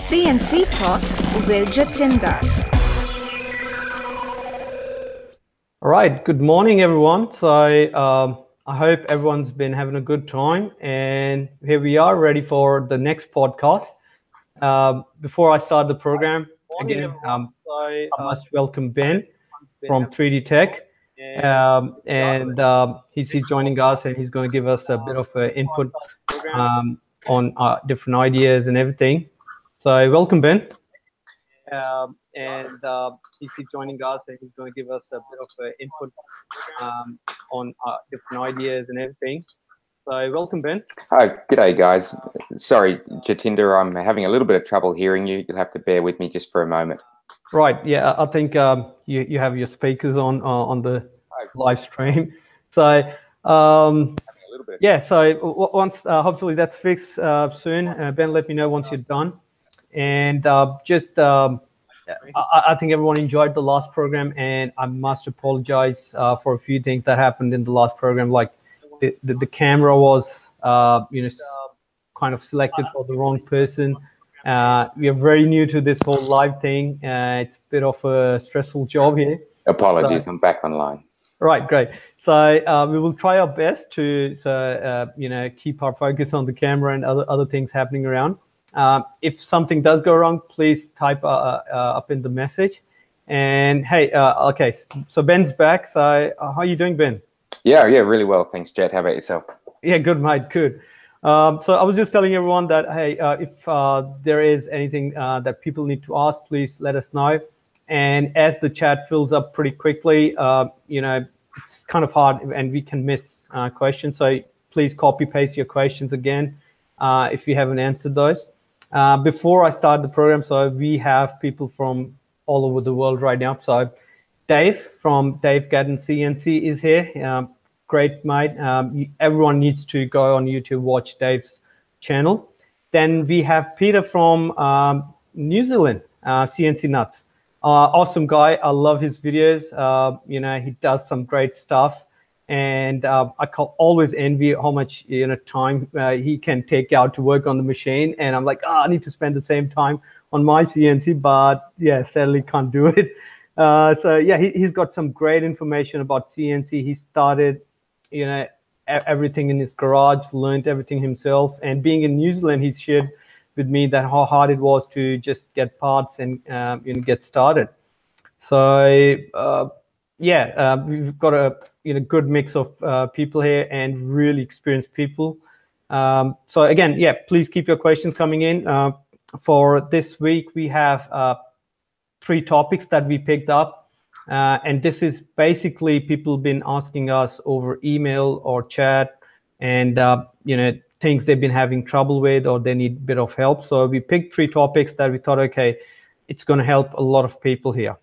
CNC Talks with Jatinder. All right, good morning, everyone. So I hope everyone's been having a good time, and here we are ready for the next podcast. Before I start the program, again, I must welcome Ben from 3D Tech, and he's joining us, and he's going to give us a bit of input on different ideas and everything. So welcome, Ben. He's joining us, and he's going to give us a bit of input on different ideas and everything. So welcome, Ben. Hi, g'day guys. Sorry, Jatinder, I'm having a little bit of trouble hearing you. You'll have to bear with me just for a moment. Right, yeah, I think you have your speakers on the live stream. So yeah, so once hopefully that's fixed soon. Ben, let me know once you're done. And I think everyone enjoyed the last program, and I must apologize for a few things that happened in the last program. Like the camera was, kind of selected for the wrong person. We are very new to this whole live thing. It's a bit of a stressful job here. Apologies, I'm back online. Right, great. So we will try our best to, keep our focus on the camera and other things happening around. If something does go wrong, please type up in the message. And hey, okay, so Ben's back. So how are you doing, Ben? Yeah, really well. Thanks, Jet. How about yourself? Yeah, good, mate. Good. So I was just telling everyone that, hey, if there is anything that people need to ask, please let us know. And as the chat fills up pretty quickly, it's kind of hard and we can miss questions. So please copy paste your questions again if you haven't answered those. Before I start the program, so we have people from all over the world right now. So Dave from Dave Gadden CNC is here. Great, mate. Everyone needs to go on YouTube, watch Dave's channel. Then we have Peter from New Zealand, CNC Nuts. Awesome guy. I love his videos. He does some great stuff. And I can always envy how much time he can take out to work on the machine. And I'm like, I need to spend the same time on my CNC, but yeah, sadly can't do it. So yeah, he's got some great information about CNC. He started, everything in his garage, learned everything himself. And being in New Zealand, he shared with me that how hard it was to just get parts and get started. So we've got a good mix of people here and really experienced people. So again, yeah, please keep your questions coming in. For this week, we have 3 topics that we picked up. And this is basically people been asking us over email or chat and, things they've been having trouble with or they need a bit of help. So we picked 3 topics that we thought, okay, it's going to help a lot of people here.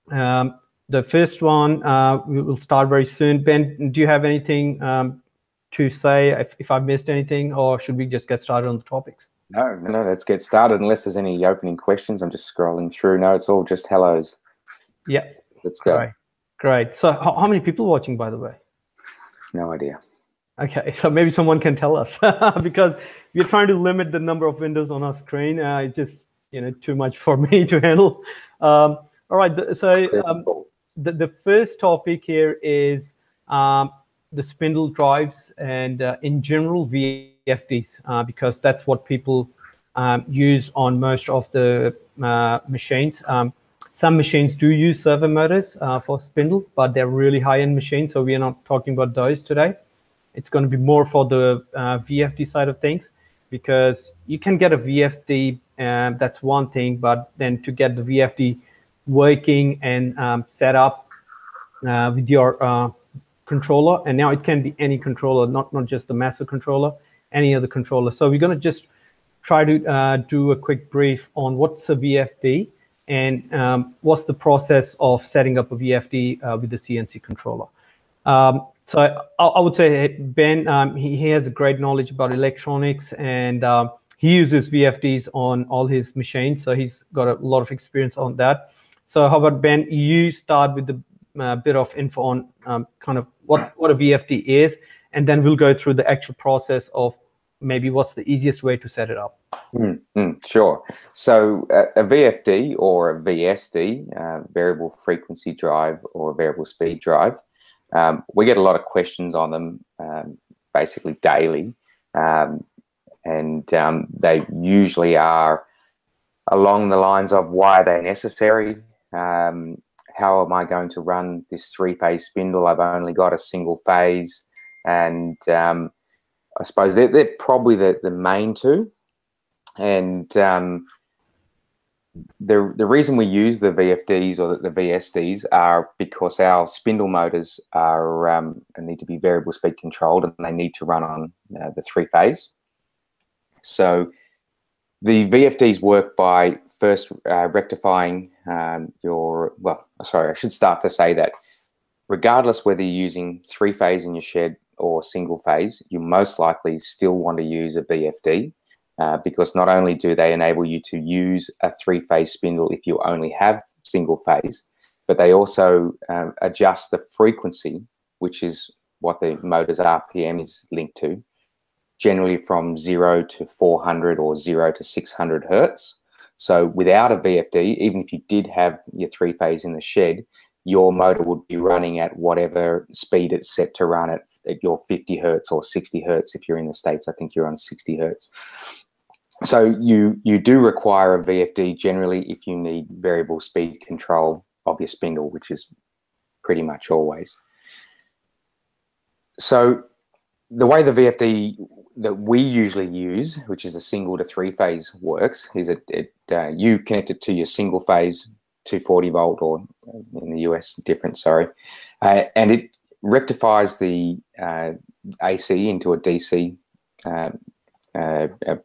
The first one, we will start very soon. Ben, do you have anything to say if I've missed anything, or should we just get started on the topics? No, let's get started. Unless there's any opening questions, I'm just scrolling through. No, it's all just hellos. Yeah. Let's go. Great. So how many people watching, by the way? No idea. Okay, so maybe someone can tell us because we're trying to limit the number of windows on our screen. It's just, too much for me to handle. All right, so the first topic here is the spindle drives and in general VFDs because that's what people use on most of the machines. Some machines do use servo motors for spindle, but they're really high-end machines, so we are not talking about those today. It's going to be more for the VFD side of things because you can get a VFD, that's one thing, but then to get the VFD working and set up with your controller, and now it can be any controller, not just the master controller, any other controller. So we're going to just try to do a quick brief on what's a VFD and what's the process of setting up a VFD with the CNC controller. So I would say Ben, he has a great knowledge about electronics, and he uses VFDs on all his machines, so he's got a lot of experience on that. So how about Ben, you start with the bit of info on kind of what a VFD is, and then we'll go through the actual process of maybe what's the easiest way to set it up? Sure. So a VFD or a VSD, variable frequency drive or variable speed drive, we get a lot of questions on them basically daily. And they usually are along the lines of, why are they necessary? How am I going to run this three-phase spindle? I've only got a single phase. And I suppose they're probably the main two. And the reason we use the VFDs or the VSDs are because our spindle motors are need to be variable speed controlled, and they need to run on the three-phase. So the VFDs work by first rectifying I should start to say that regardless whether you're using three-phase in your shed or single-phase, you most likely still want to use a VFD because not only do they enable you to use a three-phase spindle if you only have single-phase, but they also adjust the frequency, which is what the motor's RPM is linked to, generally from 0 to 400 or 0 to 600 hertz. So without a VFD, even if you did have your three-phase in the shed, your motor would be running at whatever speed it's set to run at your 50 hertz or 60 hertz. If you're in the States, I think you're on 60 hertz. So you do require a VFD generally if you need variable speed control of your spindle, which is pretty much always. So the way the VFD that we usually use, which is a single to three-phase, works is you connect it to your single-phase 240 volt, or in the US different, sorry, and it rectifies the AC into a DC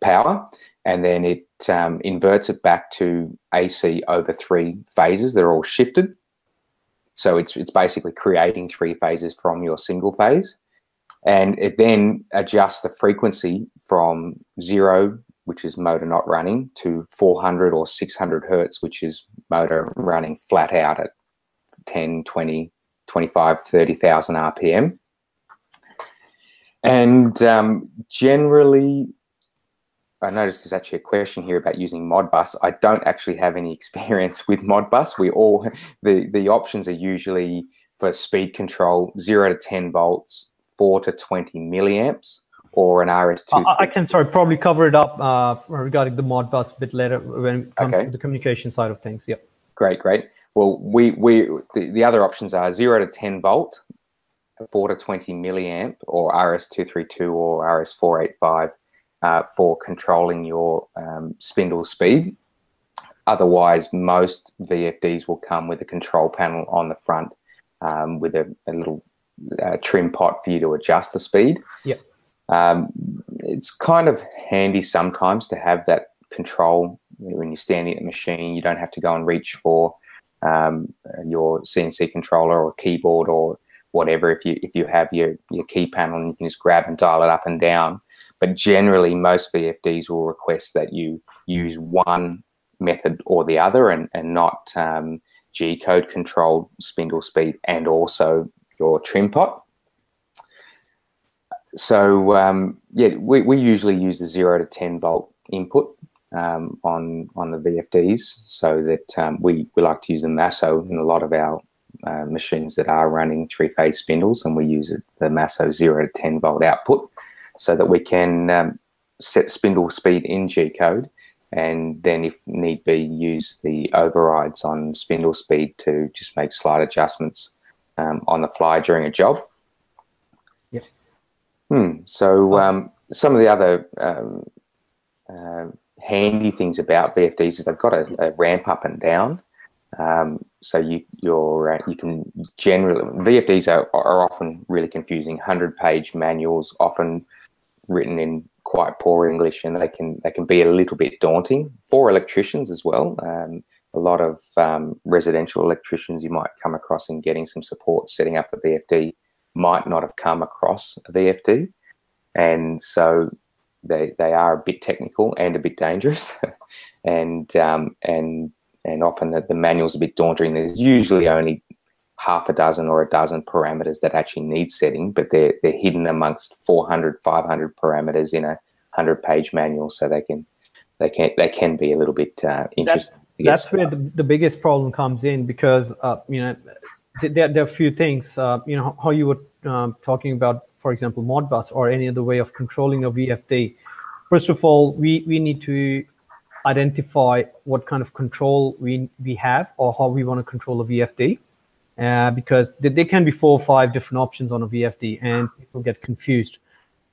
power, and then it inverts it back to AC over three phases. They're all shifted, so it's basically creating three phases from your single phase. And it then adjusts the frequency from 0, which is motor not running, to 400 or 600 hertz, which is motor running flat out at 10, 20, 25, 30,000 RPM. And generally, I noticed there's actually a question here about using Modbus. I don't actually have any experience with Modbus. The options are usually for speed control, 0 to 10 volts, 4 to 20 milliamps, or an RS2. I can probably cover it up regarding the Modbus a bit later when it comes to the communication side of things. Yep. Great. Well, the other options are 0 to 10 volt, 4 to 20 milliamp, or RS232 or RS485 for controlling your spindle speed. Otherwise, most VFDs will come with a control panel on the front with a little trim pot for you to adjust the speed. Yeah. It's kind of handy sometimes to have that control when you're standing at the machine. You don't have to go and reach for your CNC controller or keyboard or whatever. If you have your key panel, and you can just grab and dial it up and down. But generally, most VFDs will request that you use one method or the other, and not G-code controlled spindle speed and also your trim pot. So we usually use the 0 to 10 volt input on the VFDs, so that we like to use the Masso in a lot of our machines that are running three-phase spindles, and we use the Masso 0 to 10 volt output so that we can set spindle speed in G-code, and then if need be use the overrides on spindle speed to just make slight adjustments on the fly during a job. Yeah. So some of the other handy things about VFDs is they've got a ramp up and down. So you can generally, VFDs are often really confusing. 100-page manuals, often written in quite poor English, and they can be a little bit daunting for electricians as well. A lot of residential electricians you might come across in getting some support setting up a VFD might not have come across a VFD, and so they are a bit technical and a bit dangerous, and often the manual's a bit daunting. There's usually only half a dozen or a dozen parameters that actually need setting, but they're hidden amongst 400, 500 parameters in a 100-page manual, so they can be a little bit interesting. That's where the biggest problem comes in, because you know, there are a few things. You know, how you were talking about, for example, Modbus or any other way of controlling a VFD. First of all, we need to identify what kind of control we have, or how we want to control a VFD, because there can be 4 or 5 different options on a VFD, and people get confused.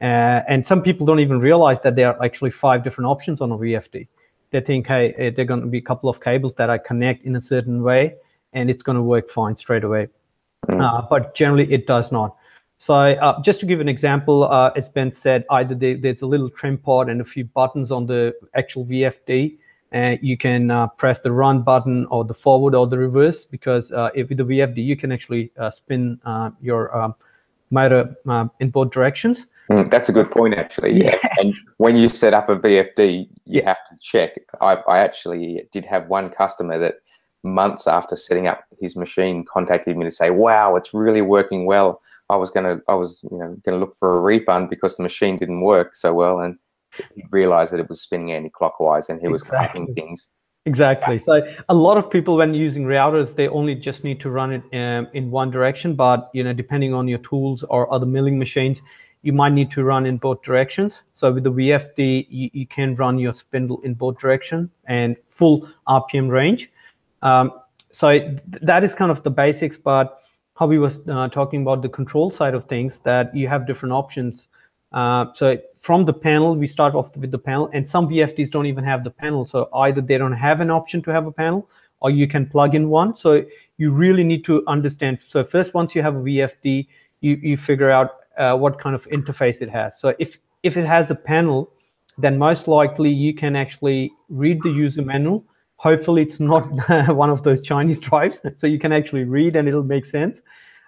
And some people don't even realize that there are actually 5 different options on a VFD. They think, hey, there are going to be a couple of cables that I connect in a certain way, and it's going to work fine straight away. But generally, it does not. So just to give an example, as Ben said, either there's a little trim pod and a few buttons on the actual VFD, and you can press the run button or the forward or the reverse, because with the VFD, you can actually spin your motor in both directions. That's a good point, actually. Yeah. And when you set up a VFD, you have to check. I actually did have one customer that months after setting up his machine contacted me to say, "Wow, it's really working well. I was gonna look for a refund because the machine didn't work so well," and he realized that it was spinning anti-clockwise and he was cutting things. Exactly. So a lot of people, when using routers, they only just need to run it in one direction. But you know, depending on your tools or other milling machines, you might need to run in both directions. So with the VFD, you can run your spindle in both directions and full RPM range. So that is kind of the basics. But how we was talking about the control side of things, that you have different options. So from the panel, we start off with the panel, and some VFDs don't even have the panel. So either they don't have an option to have a panel, or you can plug in one. So you really need to understand. So first, once you have a VFD, you figure out what kind of interface it has. So if it has a panel, then most likely you can actually read the user manual. Hopefully it's not one of those Chinese drives, so you can actually read and it'll make sense.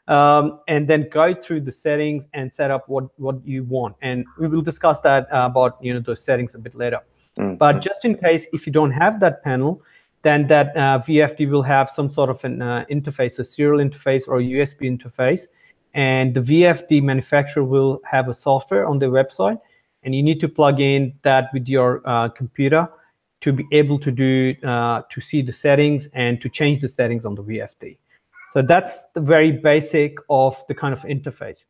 And then go through the settings and set up what you want. And we will discuss that about those settings a bit later. But just in case, if you don't have that panel, then that VFD will have some sort of an interface, a serial interface or a USB interface. And the VFD manufacturer will have a software on their website, and you need to plug in that with your computer to be able to do to see the settings and to change the settings on the VFD. So that's the very basic of the kind of interface.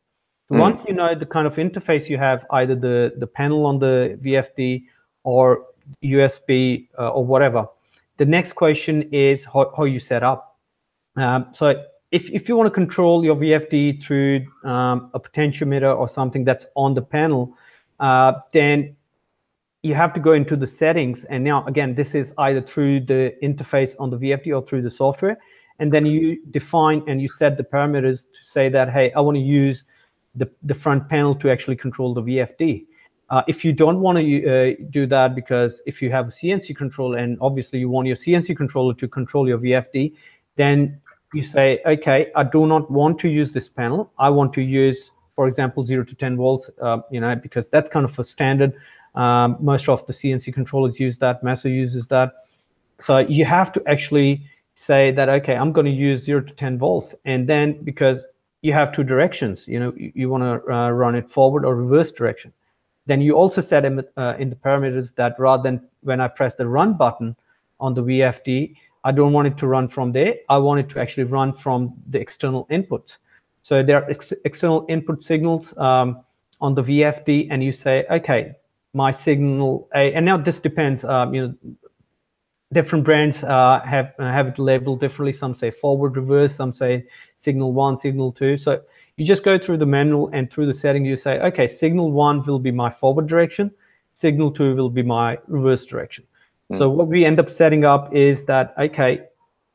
So once you know the kind of interface you have, either the panel on the VFD or USB or whatever, the next question is how you set up. So if you want to control your VFD through a potentiometer or something that's on the panel, then you have to go into the settings. And now, again, this is either through the interface on the VFD or through the software. And then you define and you set the parameters to say that, hey, I want to use the front panel to actually control the VFD. If you don't want to do that, because if you have a CNC controller and obviously you want your CNC controller to control your VFD, then you say, okay, I do not want to use this panel. I want to use, for example, 0 to 10 volts, because that's kind of a standard. Most of the CNC controllers use that. Mesa uses that. So you have to actually say that, okay, I'm going to use 0 to 10 volts. And then because you have 2 directions, you want to run it forward or reverse direction. Then you also set in the parameters that rather than when I press the run button on the VFD, I don't want it to run from there. I want it to actually run from the external inputs. So there are external input signals on the VFD, and you say, okay, my signal A, and now this depends, different brands have it labeled differently. Some say forward, reverse, some say signal 1, signal 2. So you just go through the manual and through the setting, you say, okay, signal 1 will be my forward direction, signal 2 will be my reverse direction. So what we end up setting up is that, okay,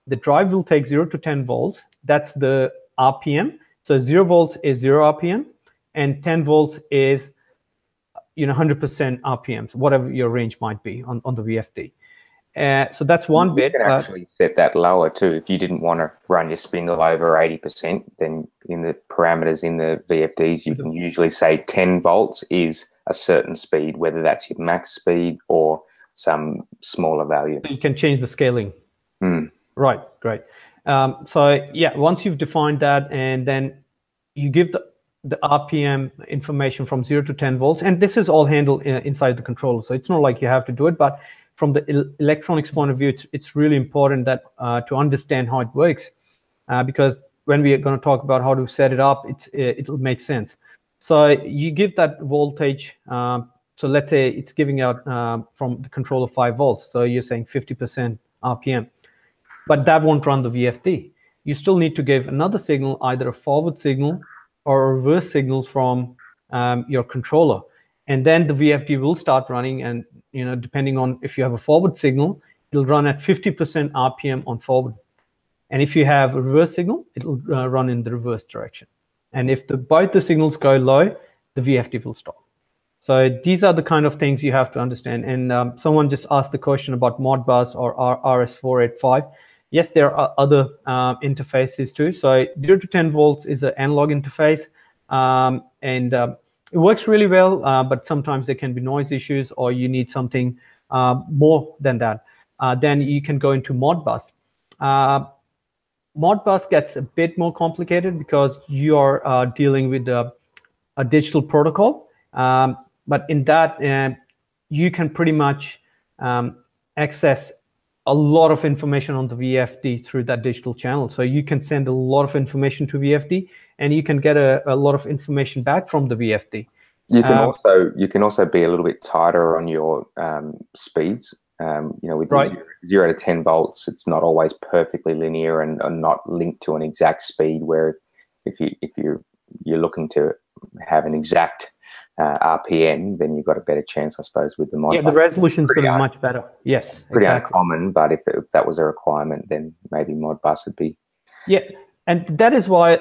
the drive will take 0 to 10 volts. That's the RPM. So 0 volts is 0 RPM, and 10 volts is 100% RPMs, whatever your range might be on the VFD. So that's one bit. You can actually set that lower too. If you didn't want to run your spindle over 80%, then in the parameters in the VFDs, you can usually say 10 volts is a certain speed, whether that's your max speed or some smaller value. You can change the scaling. Right, great. So yeah, once you've defined that, and then you give the RPM information from 0 to 10 volts, and this is all handled inside the controller. So it's not like you have to do it, but from the electronics point of view, it's really important that to understand how it works, because when we are going to talk about how to set it up, it'll make sense. So you give that voltage. So let's say it's giving out from the controller 5 volts. So you're saying 50% RPM, but that won't run the VFD. You still need to give another signal, either a forward signal or a reverse signal from your controller, and then the VFD will start running. And depending on if you have a forward signal, it'll run at 50% RPM on forward, and if you have a reverse signal, it'll run in the reverse direction. And if both the signals go low, the VFD will stop. So these are the kind of things you have to understand. And someone just asked the question about Modbus or RS485. Yes, there are other interfaces too. So 0 to 10 volts is an analog interface, and it works really well, but sometimes there can be noise issues, or you need something more than that. Then you can go into Modbus. Modbus gets a bit more complicated because you are dealing with a digital protocol. But in that, you can pretty much access a lot of information on the VFD through that digital channel. So you can send a lot of information to VFD, and you can get a lot of information back from the VFD. You can also be a little bit tighter on your speeds. With right. 0 to 10 volts, it's not always perfectly linear and not linked to an exact speed. Where if you're looking to have an exact RPM, then you've got a better chance, I suppose, with the Modbus. Yeah, the resolution's going to be much better. Yes, pretty exactly. Uncommon, but if that was a requirement, then maybe Modbus would be. Yeah, and that is why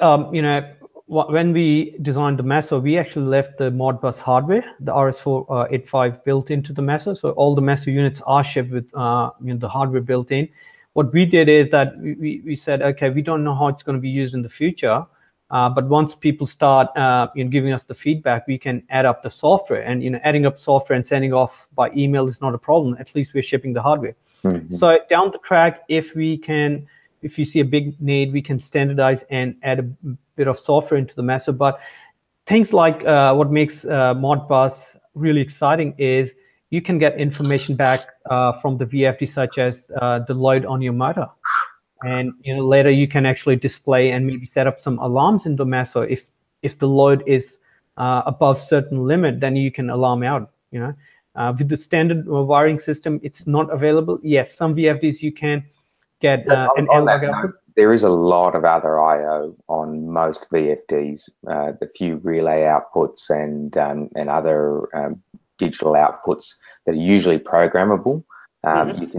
when we designed the Meso, we actually left the Modbus hardware, the RS485 built into the Meso. So all the Meso units are shipped with the hardware built in. What we did is that we said, okay, we don't know how it's going to be used in the future. But once people start giving us the feedback, we can add up the software. And adding up software and sending off by email is not a problem. At least we're shipping the hardware. Mm-hmm. So down the track, if you see a big need, we can standardize and add a bit of software into the Meso. But things like what makes Modbus really exciting is you can get information back from the VFD, such as the load on your motor. And later you can actually display and maybe set up some alarms in the Meso. If the load is above certain limit, then you can alarm out. With the standard wiring system, it's not available. Yes, some VFDs you can get an analog output. There is a lot of other I/O on most VFDs. The few relay outputs and other digital outputs that are usually programmable.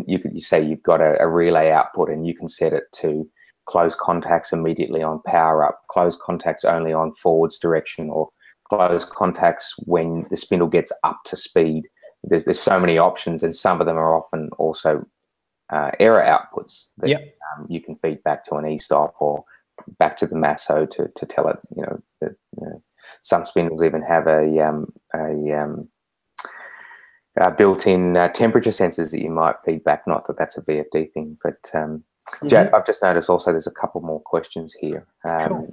You say you've got a relay output, and you can set it to close contacts immediately on power up, close contacts only on forwards direction, or close contacts when the spindle gets up to speed. There's so many options, and some of them are often also error outputs that you can feed back to an e-stop or back to the Meso to tell it. That some spindles even have built-in temperature sensors that you might feed back. Not that that's a VFD thing, but Jad, I've just noticed also there's a couple more questions here. Sure.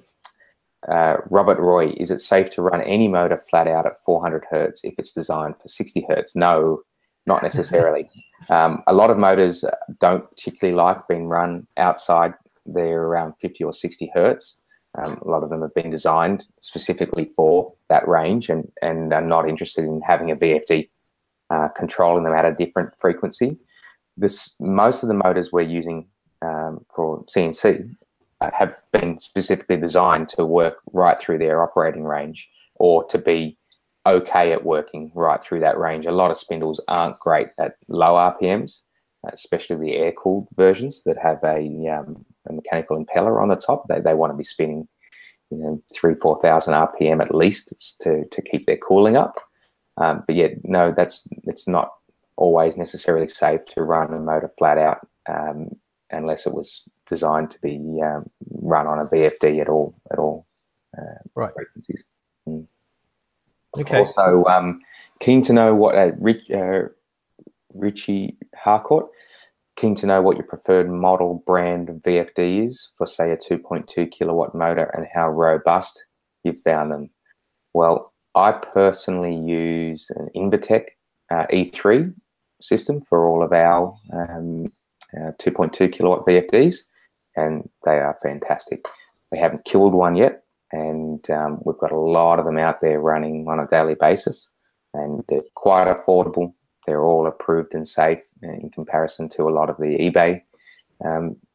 Robert Roy, is it safe to run any motor flat out at 400 hertz if it's designed for 60 hertz? No, not necessarily. A lot of motors don't particularly like being run outside. They're around 50 or 60 hertz. A lot of them have been designed specifically for that range and are not interested in having a VFD controlling them at a different frequency. Most of the motors we're using for CNC have been specifically designed to work right through their operating range, or to be okay at working right through that range. A lot of spindles aren't great at low RPMs, especially the air-cooled versions that have a mechanical impeller on the top. They want to be spinning 3,000-4,000 RPM at least to keep their cooling up. But yet, no, it's not always necessarily safe to run a motor flat out unless it was designed to be run on a VFD at all right frequencies. Okay. Also, keen to know what Richie Harcourt, keen to know what your preferred model brand of VFD is for, say, a 2.2 kilowatt motor, and how robust you've found them. Well, I personally use an Invertech E3 system for all of our 2.2 kilowatt VFDs, and they are fantastic. We haven't killed one yet, and we've got a lot of them out there running on a daily basis, and they're quite affordable. They're all approved and safe in comparison to a lot of the eBay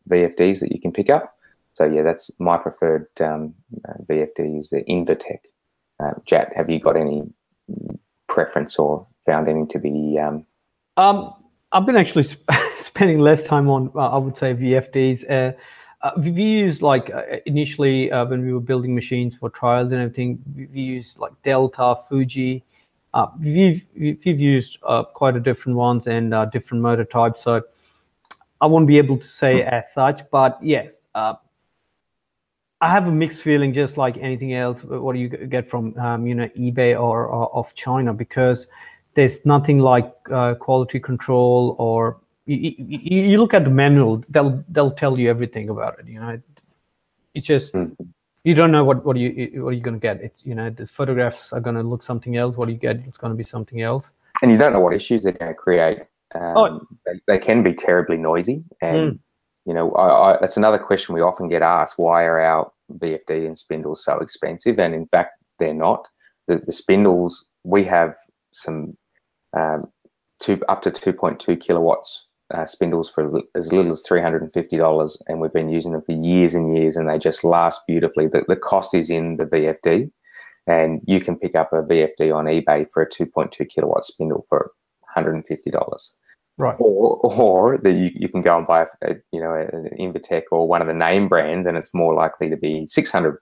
VFDs that you can pick up. So yeah, that's my preferred VFD is the Invertech. Jat, have you got any preference or found any to be? I've been actually spending less time on, I would say, VFDs. We used like initially when we were building machines for trials and everything, we used like Delta, Fuji. We've used quite a different ones and different motor types. So I won't be able to say as such, but yes, I have a mixed feeling, just like anything else. What do you get from eBay or of China? Because there's nothing like quality control, or you look at the manual, they'll tell you everything about it. It's just you don't know what are you going to get. It's the photographs are going to look something else. What do you get? It's going to be something else, and you don't know what issues they're going to create. They can be terribly noisy, and that's another question we often get asked: why are our VFD and spindles so expensive? And in fact, they're not. The spindles, we have some up to 2.2 kilowatts spindles for as little as $350, and we've been using them for years and years, and they just last beautifully. The cost is in the VFD, and you can pick up a VFD on eBay for a 2.2 kilowatt spindle for $150. Right. Or that you can go and buy an Invertech or one of the name brands, and it's more likely to be $600+.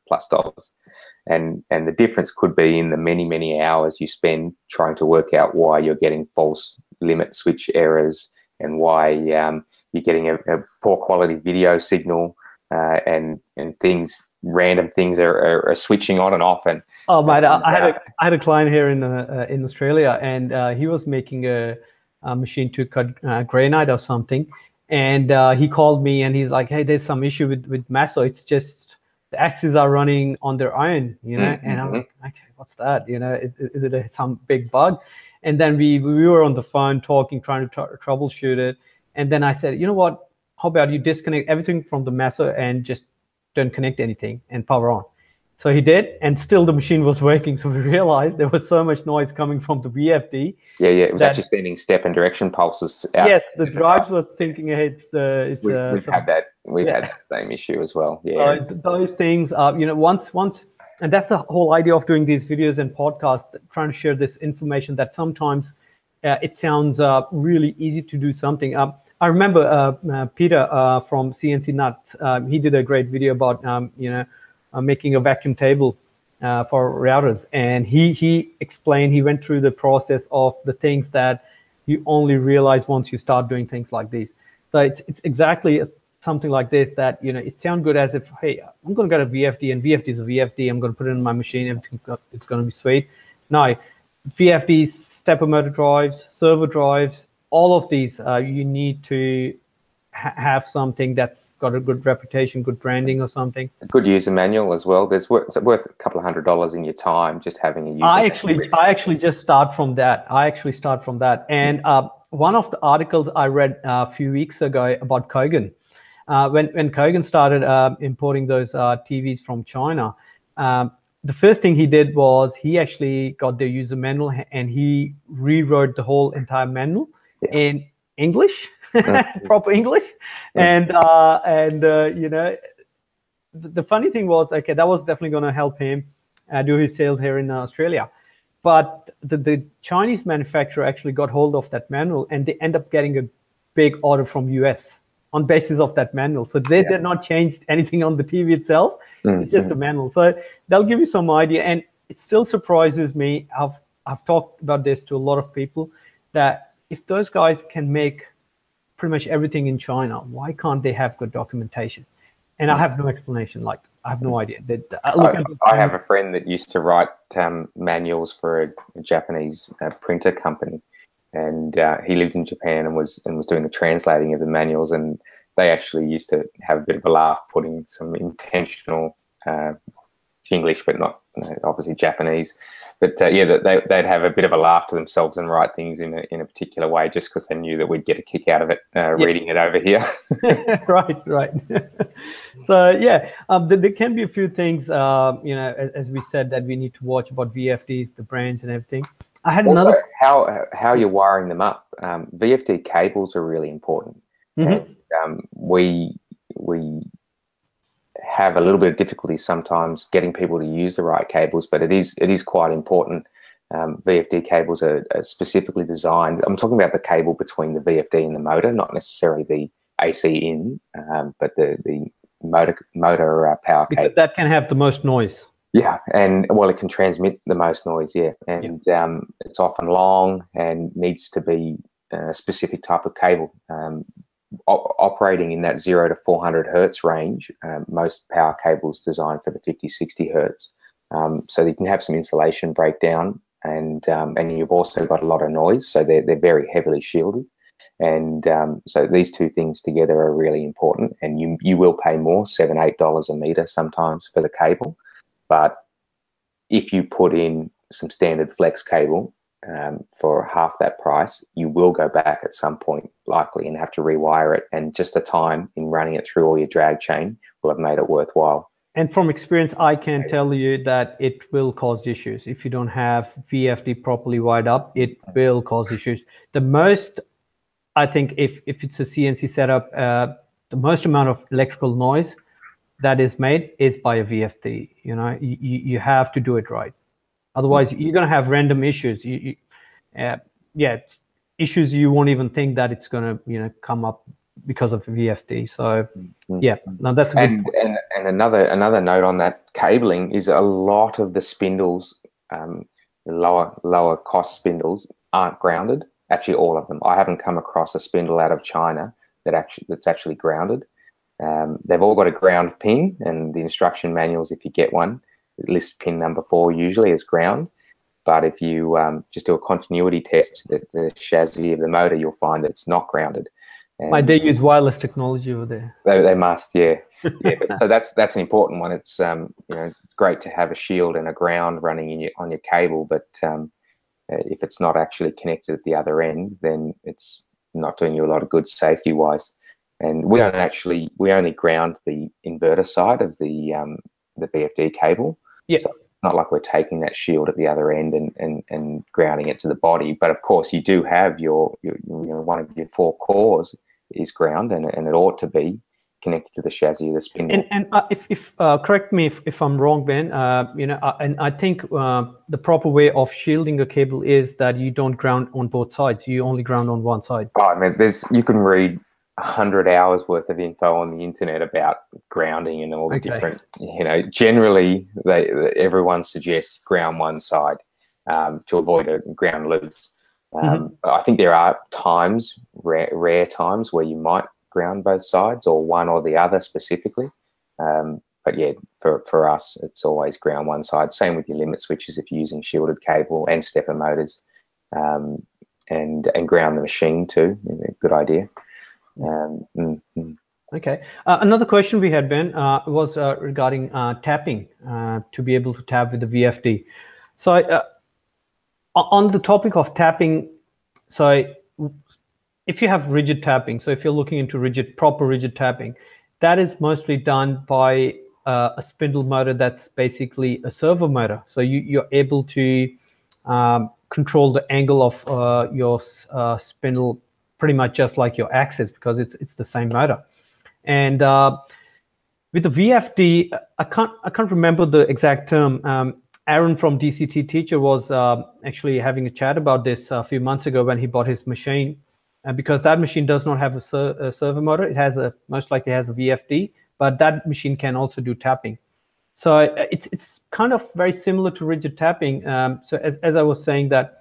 And the difference could be in the many hours you spend trying to work out why you're getting false limit switch errors, and why you're getting a poor quality video signal, and random things are switching on and off. And mate, I had a client here in Australia, and he was making a machine to cut granite or something, and he called me and he's like, hey, there's some issue with Maso. It's just the axes are running on their own, and I'm like, okay, what's that? Is it some big bug? And then we were on the phone talking, trying to troubleshoot it, and then I said, you know what, how about you disconnect everything from the Maso and just don't connect anything and power on. So he did, and still the machine was working. So we realized there was so much noise coming from the VFD. Yeah. It was actually sending step and direction pulses out. Yes, the drives were thinking, hey, we've had that. We've had that same issue as well. Yeah. So those things, once, and that's the whole idea of doing these videos and podcasts, trying to share this information that sometimes it sounds really easy to do something. I remember Peter from CNC Nuts. He did a great video about making a vacuum table for routers, and he explained, he went through the process of the things that you only realize once you start doing things like this. So it's exactly something like this, that it sounds good as if, hey, I'm going to get a VFD, and VFD is a VFD, I'm going to put it in my machine, it's going to be sweet. No, VFDs, stepper motor drives, servo drives, all of these, you need to have something that's got a good reputation, good branding or something. A good user manual as well. It's worth a couple of $100 in your time just having a user manual. I actually just start from that. And one of the articles I read a few weeks ago about Kogan, when Kogan started importing those TVs from China, the first thing he did was he actually got their user manual and he rewrote the whole entire manual in English, proper English. And the funny thing was, okay, that was definitely going to help him do his sales here in Australia. But the Chinese manufacturer actually got hold of that manual, and they end up getting a big order from US on basis of that manual. So they did not change anything on the TV itself. It's just the manual. So that'll give you some idea. And it still surprises me. I've talked about this to a lot of people, that if those guys can make pretty much everything in China, why can't they have good documentation? And I have no explanation. Like, I have no idea. I have a friend that used to write manuals for a Japanese printer company, and he lived in Japan and was doing the translating of the manuals, and they actually used to have a bit of a laugh putting some intentional English, but not obviously Japanese. But yeah, they'd have a bit of a laugh to themselves and write things in a particular way just because they knew that we'd get a kick out of it reading it over here. Right. So yeah, there can be a few things, as we said, that we need to watch about VFDs, the brands and everything. I had also, another. how you're wiring them up. VFD cables are really important. Mm-hmm. And, we have a little bit of difficulty sometimes getting people to use the right cables, but it is quite important. VFD cables are specifically designed. I'm talking about the cable between the VFD and the motor, not necessarily the AC in, but the motor power cable. Because that can have the most noise. Yeah, and well, it can transmit the most noise. Yeah, and it's often long and needs to be a specific type of cable. Operating in that 0 to 400 hertz range, most power cables designed for the 50-60 hertz, so you can have some insulation breakdown, and you've also got a lot of noise, so they're very heavily shielded, and so these two things together are really important. And you will pay more, $7-8 a meter sometimes for the cable, but if you put in some standard flex cable for half that price, you will go back at some point likely and have to rewire it, and just the time in running it through all your drag chain will have made it worthwhile. And from experience, I can tell you that it will cause issues. If you don't have VFD properly wired up, it will cause issues. The most, I think, if it's a CNC setup, the most amount of electrical noise that is made is by a VFD. You have to do it right. Otherwise, you're going to have random issues. Issues you won't even think that it's going to come up because of VFD. So yeah, now that's a good point. And another note on that cabling is a lot of the spindles, the lower cost spindles, aren't grounded. Actually, all of them. I haven't come across a spindle out of China that's actually grounded. They've all got a ground pin, and the instruction manuals, if you get one, list pin number 4 usually as ground. But if you just do a continuity test, the chassis of the motor, you'll find that it's not grounded. Might they use wireless technology over there? They must, yeah. So that's an important one. It's it's great to have a shield and a ground running on your cable, but if it's not actually connected at the other end, then it's not doing you a lot of good safety wise. And we only ground the inverter side of the VFD cable. Yeah. So it's not like we're taking that shield at the other end and grounding it to the body. But of course, you do have your one of your 4 cores is ground, and it ought to be connected to the chassis of the spindle. And if correct me if I'm wrong, Ben. And I think the proper way of shielding a cable is that you don't ground on both sides. You only ground on one side. Oh, I mean, you can read 100 hours worth of info on the internet about grounding and all the different. Generally, everyone suggests ground one side to avoid a ground loose. I think there are times, rare times, where you might ground both sides or one or the other specifically. But yeah, for us, it's always ground one side. Same with your limit switches if you're using shielded cable and stepper motors, and ground the machine too. Good idea. Okay. Another question we had, Ben, was regarding tapping, to be able to tap with the VFD. So on the topic of tapping, so if you have rigid tapping, so if you're looking into proper rigid tapping, that is mostly done by a spindle motor that's basically a servo motor. So you're able to control the angle of your spindle pretty much just like your axis, because it's the same motor. And with the VFD, I can't remember the exact term. Aaron from DCT Teacher was actually having a chat about this a few months ago when he bought his machine, because that machine does not have a servo motor. It has most likely has a VFD, but that machine can also do tapping. So it's kind of very similar to rigid tapping. So as I was saying, that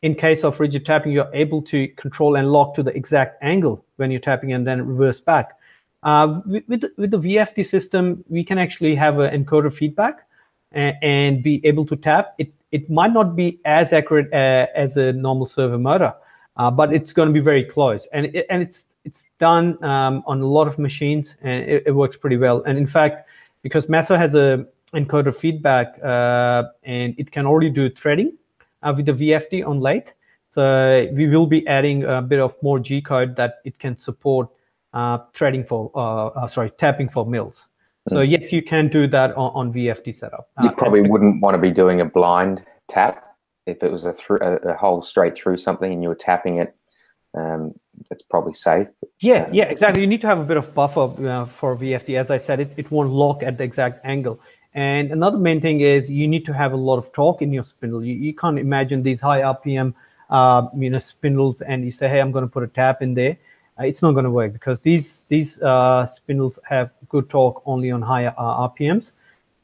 in case of rigid tapping, you're able to control and lock to the exact angle when you're tapping and then reverse back. With the VFD system, we can actually have an encoder feedback and be able to tap. It might not be as accurate as a normal servo motor, but it's going to be very close. And it's done on a lot of machines, and it works pretty well. And in fact, because Masso has a encoder feedback, and it can already do threading with the VFD on lathe. So we will be adding a bit of more G code that it can support threading for, tapping for mills. So yes, you can do that on VFD setup. You probably wouldn't want to be doing a blind tap if it was a hole straight through something and you were tapping it. It's probably safe. But, yeah, exactly. You need to have a bit of buffer for VFD. As I said, it won't lock at the exact angle. And another main thing is you need to have a lot of torque in your spindle. You can't imagine these high RPM spindles and you say, hey, I'm going to put a tap in there. It's not going to work because these spindles have good torque only on higher RPMs.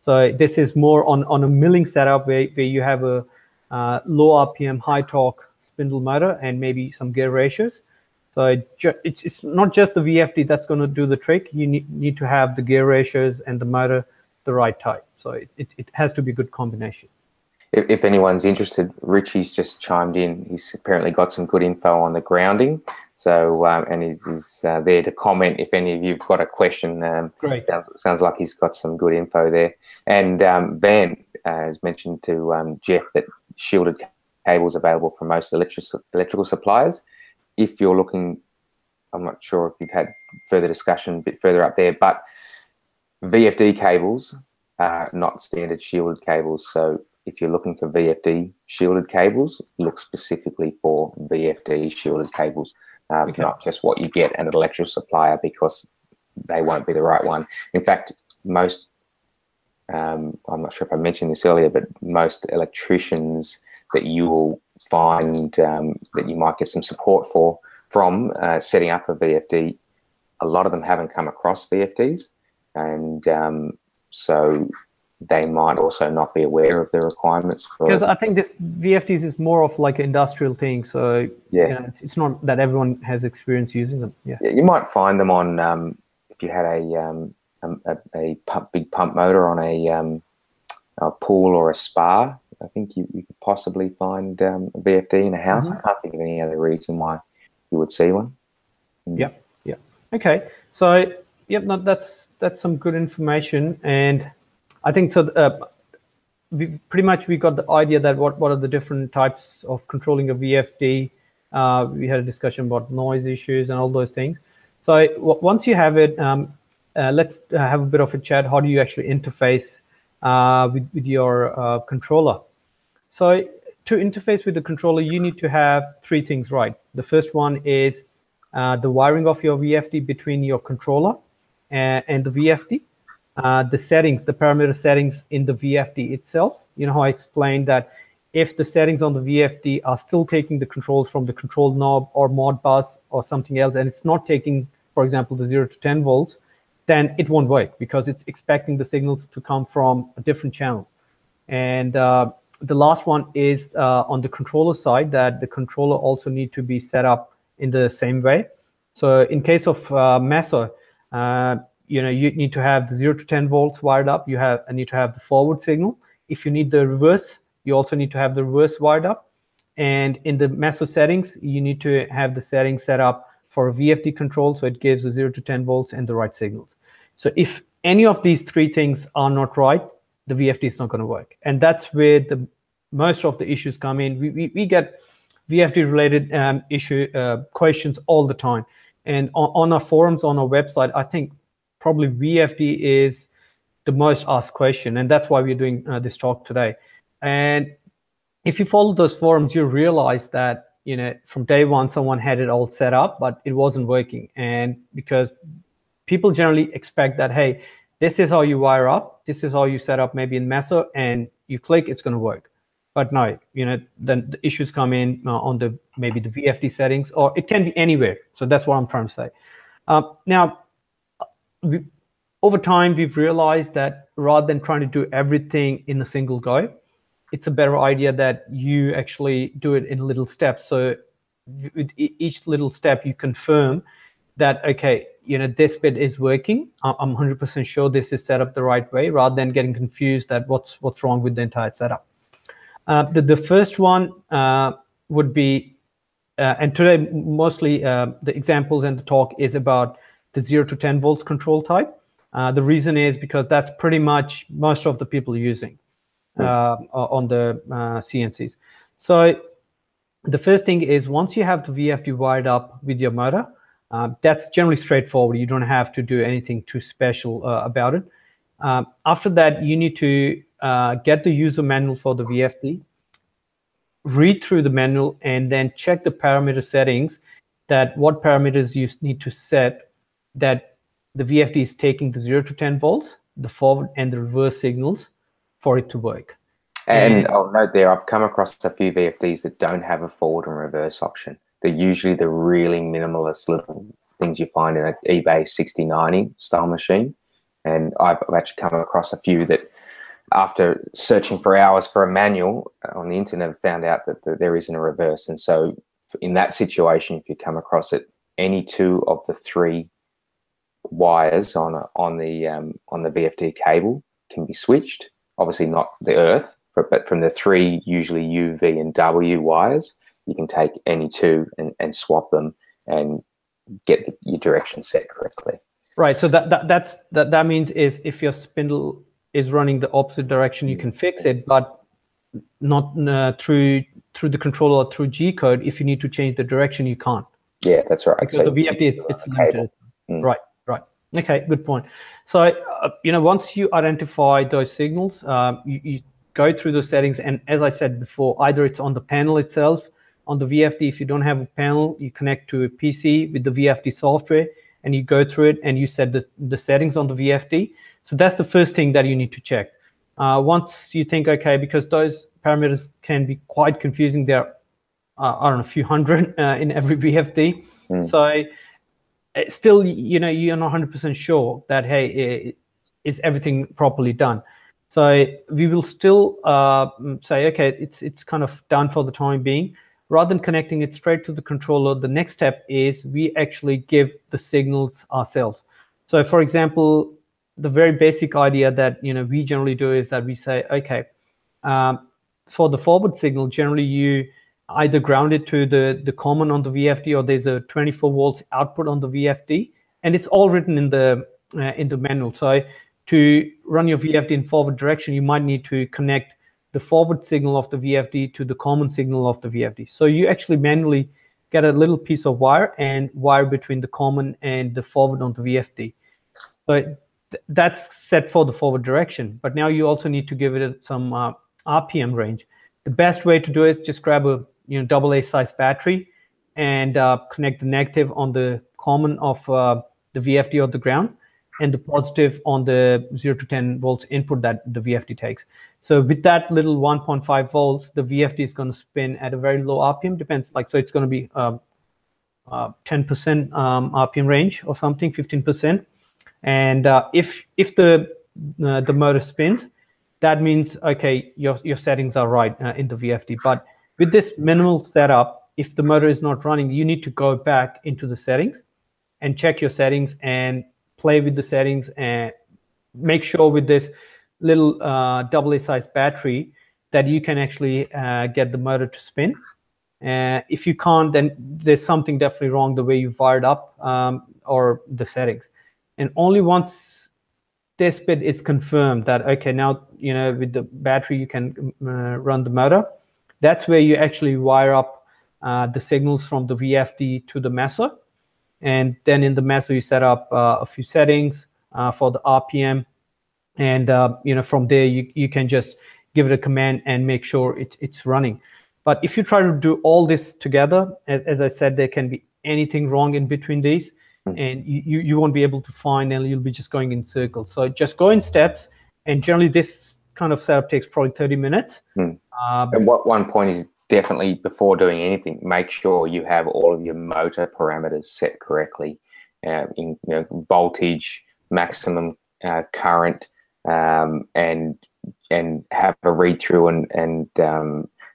So this is more on a milling setup where you have a low RPM, high torque spindle motor and maybe some gear ratios. So it's not just the VFD that's going to do the trick. You need to have the gear ratios and the motor the right type. So it has to be a good combination. If anyone's interested, Richie's just chimed in. He's apparently got some good info on the grounding. So, and he's there to comment if any of you've got a question. Great. Sounds like he's got some good info there. And Van has mentioned to Jeff that shielded cables available from most electrical suppliers. If you're looking, I'm not sure if you've had further discussion a bit further up there, but VFD cables are not standard shielded cables. So if you're looking for VFD shielded cables, look specifically for VFD shielded cables, not just what you get at an electrical supplier, because they won't be the right one. In fact, most, I'm not sure if I mentioned this earlier, but most electricians that you will find that you might get some support from setting up a VFD, a lot of them haven't come across VFDs, and so they might also not be aware of the requirements. Because I think this VFDs is more of like an industrial thing, so yeah, it's not that everyone has experience using them. Yeah, you might find them on if you had a big pump motor on a pool or a spa. I think you could possibly find a VFD in a house. I can't think of any other reason why you would see one. Yeah. Okay, so no, that's some good information, and I think so. We got the idea that what are the different types of controlling a VFD. We had a discussion about noise issues and all those things. So once you have it, let's have a bit of a chat. How do you actually interface with your controller? So to interface with the controller, you need to have three things right. The first one is the wiring of your VFD between your controller and the VFD. The settings, the parameter settings in the VFD itself. You know how I explained that if the settings on the VFD are still taking the controls from the control knob or mod bus or something else, and it's not taking, for example, the 0 to 10 volts, then it won't work because it's expecting the signals to come from a different channel. And the last one is on the controller side, that the controller also need to be set up in the same way. So in case of Meso, you need to have the 0 to 10 volts wired up. You need to have the forward signal. If you need the reverse, you also need to have the reverse wired up. And in the Meso settings, you need to have the settings set up for a VFD control, so it gives the 0 to 10 volts and the right signals. So if any of these three things are not right, the VFD is not going to work. And that's where most of the issues come in. We get VFD related questions all the time. And on our forums, on our website, I think probably VFD is the most asked question. And that's why we're doing this talk today. And if you follow those forums, you realize that, from day one, someone had it all set up, but it wasn't working. And because people generally expect that, hey, this is how you wire up, this is how you set up maybe in Meso, and you click, it's going to work. But no, then the issues come in on maybe the VFD settings, or it can be anywhere. So that's what I'm trying to say. Now, over time, we've realized that rather than trying to do everything in a single go, it's a better idea that you actually do it in little steps. So with each little step, you confirm that, okay, this bit is working. I'm 100% sure this is set up the right way, rather than getting confused that what's wrong with the entire setup. The first one would be, and today mostly the examples and the talk is about the 0 to 10 volts control type. The reason is because that's pretty much most of the people using on the CNCs. So the first thing is, once you have the VFD wired up with your motor, that's generally straightforward. You don't have to do anything too special about it. After that, you need to get the user manual for the VFD, read through the manual, and then check the parameter settings, that what parameters you need to set that the VFD is taking the 0 to 10 volts, the forward and the reverse signals for it to work. And I'll note there, I've come across a few VFDs that don't have a forward and reverse option. They're usually the really minimalist little things you find in an eBay 6090 style machine. And I've actually come across a few that, after searching for hours for a manual on the internet, found out that there isn't a reverse. And so in that situation, if you come across it, any two of the three wires on the VFD cable can be switched. Obviously not the earth, but from the three usually U, V, and W wires, you can take any two and swap them and get your direction set correctly. Right. So that means is if your spindle is running the opposite direction, you can fix it, but not through the controller or through G code. If you need to change the direction, you can't. Yeah, that's right. Because the VFD it's limited. Right. Okay, good point. So once you identify those signals, you go through the settings, and as I said before, either it's on the panel itself. On the VFD, if you don't have a panel, you connect to a PC with the VFD software, and you go through it and you set the settings on the VFD. So that's the first thing that you need to check. Once you think, okay, because those parameters can be quite confusing, there are, I don't know, a few hundred in every VFD. So still, you're not 100% sure that, hey, is everything properly done? So we will still say, okay, it's kind of done for the time being. Rather than connecting it straight to the controller, the next step is we actually give the signals ourselves. So for example, the very basic idea that we generally do is that we say, okay, for the forward signal, generally you either ground it to the common on the VFD, or there's a 24 volts output on the VFD, and it's all written in the manual. So to run your VFD in forward direction, you might need to connect the forward signal of the VFD to the common signal of the VFD. So you actually manually get a little piece of wire and wire between the common and the forward on the VFD. So that's set for the forward direction. But now you also need to give it some RPM range. The best way to do it is just grab a AA size battery and connect the negative on the common of the VFD or the ground, and the positive on the 0 to 10 volts input that the VFD takes. So with that little 1.5 volts, the VFD is going to spin at a very low RPM, depends, so it's going to be 10% RPM range or something, 15%. And if the motor spins, that means, okay, your settings are right in the VFD. But with this minimal setup, if the motor is not running, you need to go back into the settings and check your settings and play with the settings, and make sure with this little AA size battery that you can actually get the motor to spin. If you can't, then there's something definitely wrong the way you wired up or the settings. And only once this bit is confirmed that, okay, now with the battery you can run the motor, that's where you actually wire up the signals from the VFD to the Meso. And then in the Meso you set up a few settings for the RPM, and from there you can just give it a command and make sure it's running. But if you try to do all this together, as I said, there can be anything wrong in between these, and you won't be able to find, and you'll be just going in circles. So just go in steps, and generally this kind of setup takes probably 30 minutes. And what one point is, definitely before doing anything, make sure you have all of your motor parameters set correctly, in voltage, maximum current, and have a read through and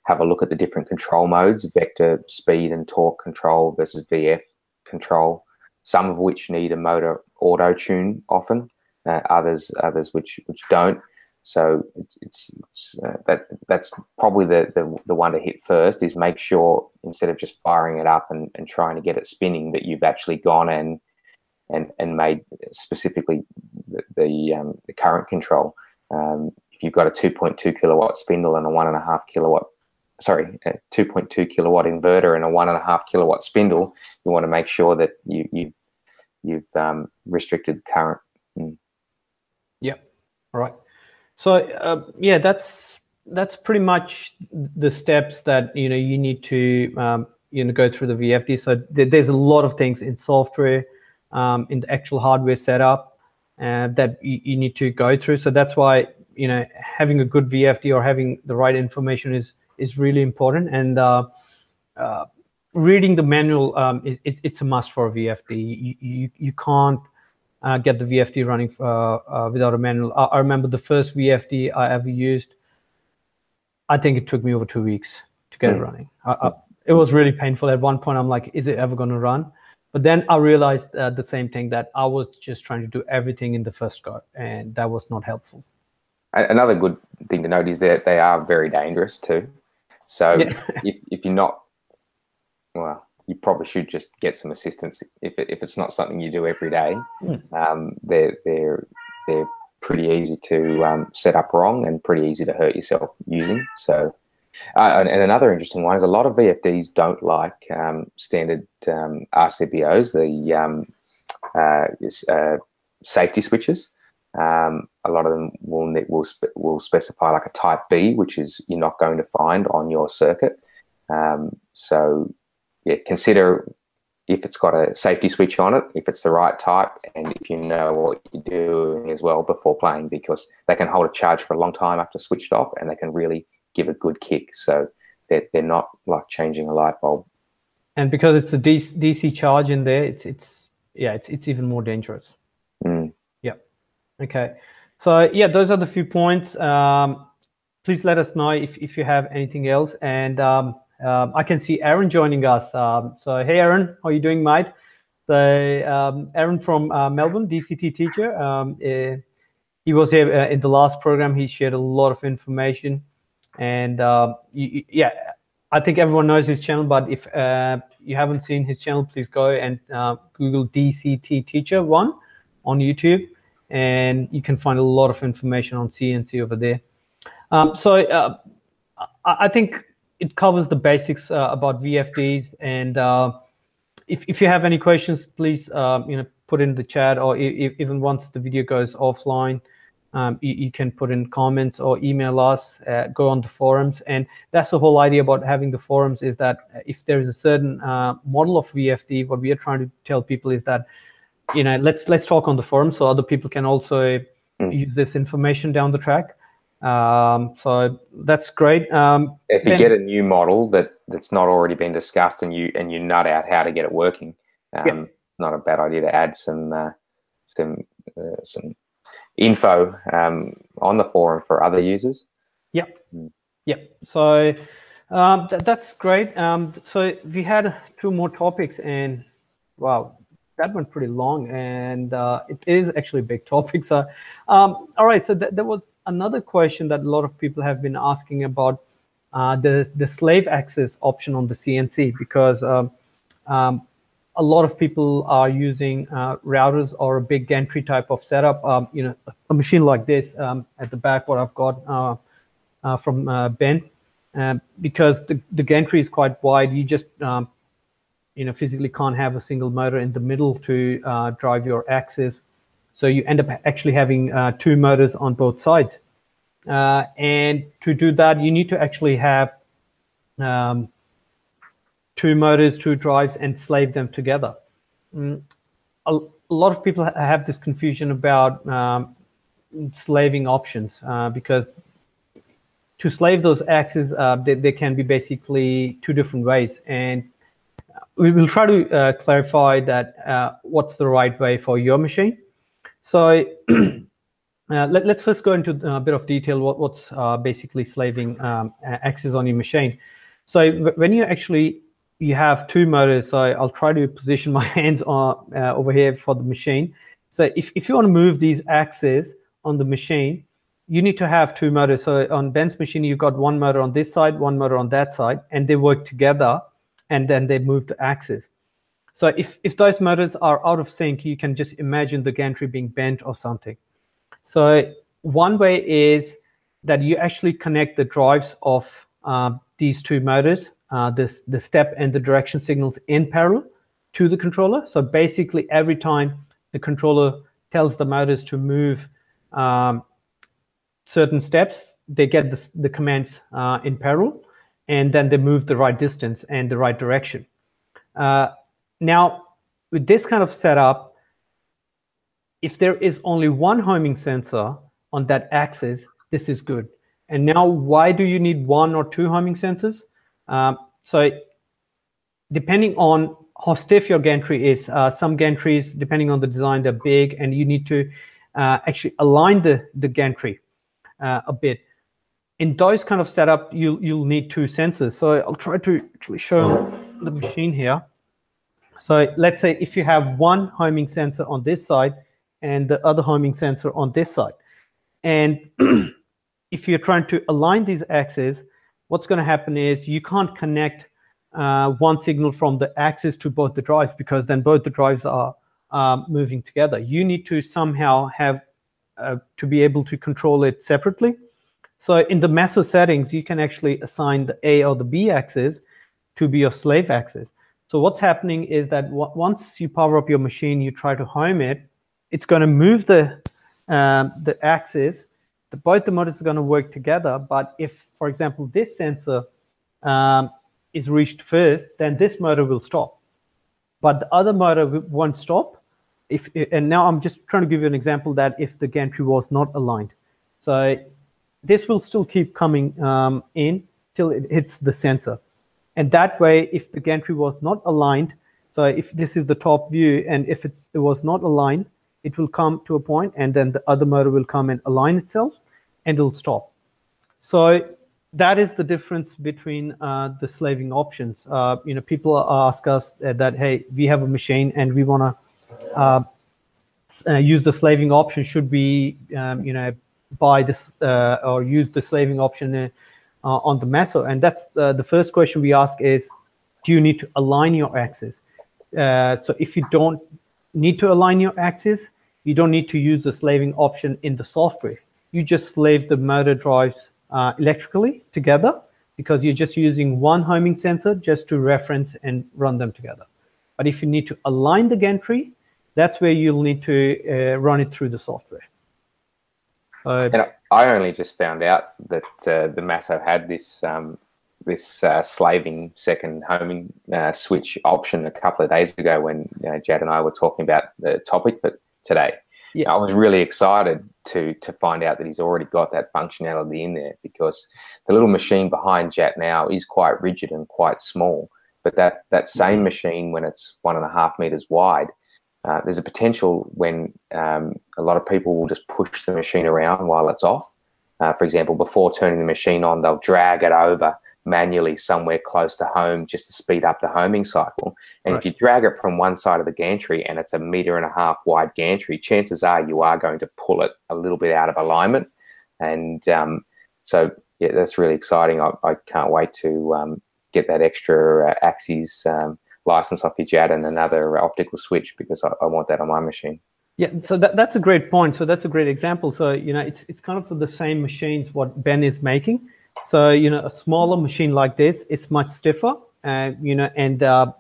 have a look at the different control modes: vector, speed, and torque control versus VF control. Some of which need a motor auto tune often, others which don't. So that's probably the one to hit first, is make sure, instead of just firing it up and trying to get it spinning, that you've actually gone and made specifically the current control. If you've got a 2.2 kilowatt spindle and a 1.5 kilowatt, sorry, a 2.2 kilowatt inverter and a 1.5 kilowatt spindle, you want to make sure that you've restricted the current. Yeah, right. So yeah, that's pretty much the steps that you need to go through the VFD. So there's a lot of things in software, in the actual hardware setup that you need to go through. So that's why having a good VFD or having the right information is really important. And reading the manual, it's a must for a VFD. You can't get the VFD running without a manual. I remember the first VFD I ever used, I think it took me over 2 weeks to get it running. It was really painful. At one point, I'm like, is it ever going to run? But then I realized the same thing, that I was just trying to do everything in the first go, and that was not helpful. Another good thing to note is that they are very dangerous too. So if you're not, well, you probably should just get some assistance if it's not something you do every day. They're pretty easy to set up wrong and pretty easy to hurt yourself using. So, and another interesting one is a lot of VFDs don't like standard RCBOs, the safety switches. A lot of them will specify like a type B, which is you're not going to find on your circuit. So yeah, consider if it's got a safety switch on it, if it's the right type, and if you know what you're doing as well before playing, because they can hold a charge for a long time after switched off, and they can really give a good kick. So they're not like changing a light bulb. And because it's a DC charge in there, it's even more dangerous. Yeah. Okay. So yeah, those are the few points. Please let us know if you have anything else. And I can see Aaron joining us. So hey, Aaron, how are you doing, mate? So Aaron from Melbourne, DCT teacher. He was here in the last program. He shared a lot of information, and yeah, I think everyone knows his channel. But if you haven't seen his channel, please go and Google DCT Teacher 1 on YouTube, and you can find a lot of information on CNC over there. So I think it covers the basics about VFDs, and if you have any questions, please put in the chat, or even once the video goes offline, you can put in comments or email us, go on the forums. And that's the whole idea about having the forums, is that if there is a certain model of VFD, what we are trying to tell people is that let's talk on the forum so other people can also use this information down the track. So that's great. If you get a new model that's not already been discussed, and you nut out how to get it working, not a bad idea to add some info on the forum for other users. So that's great. So we had 2 more topics, and wow, that went pretty long, and it is actually a big topic. So all right, so there was another question that a lot of people have been asking about the slave access option on the CNC, because a lot of people are using routers or a big gantry type of setup. A machine like this at the back, what I've got from Ben, because the gantry is quite wide. You just physically can't have a single motor in the middle to drive your axis. So you end up actually having 2 motors on both sides. And to do that, you need to actually have 2 motors, 2 drives, and slave them together. A lot of people have this confusion about slaving options, because to slave those axes, there can be basically 2 different ways. And we will try to clarify that what's the right way for your machine. So let's first go into a bit of detail what's basically slaving axes on your machine. So when you have 2 motors, so I'll try to position my hands on over here for the machine. So if you want to move these axes on the machine, you need to have 2 motors. So on Ben's machine, you've got 1 motor on this side, 1 motor on that side, and they work together, and then they move the axis. So if those motors are out of sync, you can just imagine the gantry being bent or something. So one way is that you actually connect the drives of these two motors, the step and the direction signals in parallel to the controller. So basically every time the controller tells the motors to move certain steps, they get the commands in parallel, and then they move the right distance and the right direction. Now, with this kind of setup, if there is only one homing sensor on that axis, this is good. And now, why do you need one or two homing sensors? So depending on how stiff your gantry is, some gantries, depending on the design, they're big, and you need to actually align the gantry a bit. In those kind of setup, you'll need two sensors. So I'll try to actually show the machine here. So let's say if you have one homing sensor on this side and the other homing sensor on this side. And if you're trying to align these axes, what's going to happen is you can't connect one signal from the axis to both the drives, because then both the drives are moving together. You need to somehow have to be able to control it separately. So in the meso settings, you can actually assign the A or the B axis to be your slave axis. So what's happening is that once you power up your machine, you try to home it, it's going to move the axis. Both the motors are going to work together. But if, for example, this sensor is reached first, then this motor will stop. But the other motor won't stop. And now I'm just trying to give you an example that if the gantry was not aligned. So this will still keep coming in till it hits the sensor. And that way, if the gantry was not aligned, so if this is the top view, and if it was not aligned, it will come to a point, and then the other motor will come and align itself, and it'll stop. So that is the difference between the slaving options. People ask us that, hey, we have a machine and we want to use the slaving option. Should we, buy this or use the slaving option on the meso? And that's the first question we ask is, do you need to align your axis? So if you don't need to align your axis, you don't need to use the slaving option in the software. You just slave the motor drives electrically together, because you're just using one homing sensor just to reference and run them together. But if you need to align the gantry, that's where you'll need to run it through the software. And I only just found out that the Masso had this slaving second homing switch option a couple of days ago when Jad and I were talking about the topic for today. Yeah. I was really excited to find out that he's already got that functionality in there, because the little machine behind Jad now is quite rigid and quite small. But that same machine, when it's 1.5 meters wide, there's a potential when a lot of people will just push the machine around while it's off. For example, before turning the machine on, they'll drag it over manually somewhere close to home just to speed up the homing cycle. And if you drag it from one side of the gantry and it's 1.5 meters wide gantry, chances are you are going to pull it a little bit out of alignment. And so, yeah, that's really exciting. I can't wait to get that extra axis license off your Jad and another optical switch, because I want that on my machine. Yeah, so that's a great point. So that's a great example. So, it's kind of for the same machines what Ben is making. So, a smaller machine like this is much stiffer, and I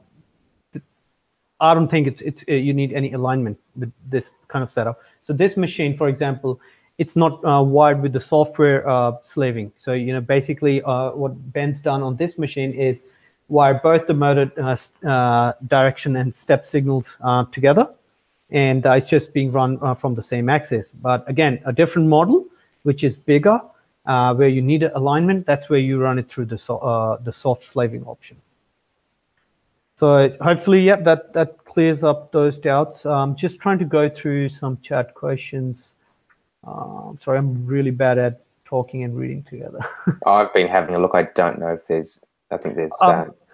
don't think it's you need any alignment with this kind of setup. So this machine, for example, it's not wired with the software slaving. So, basically what Ben's done on this machine is wire both the motor direction and step signals together. And it's just being run from the same axis. But again, a different model, which is bigger, where you need alignment, that's where you run it through the soft slaving option. So hopefully, yeah, that clears up those doubts. Just trying to go through some chat questions. Sorry, I'm really bad at talking and reading together. I've been having a look. I don't know if I think there's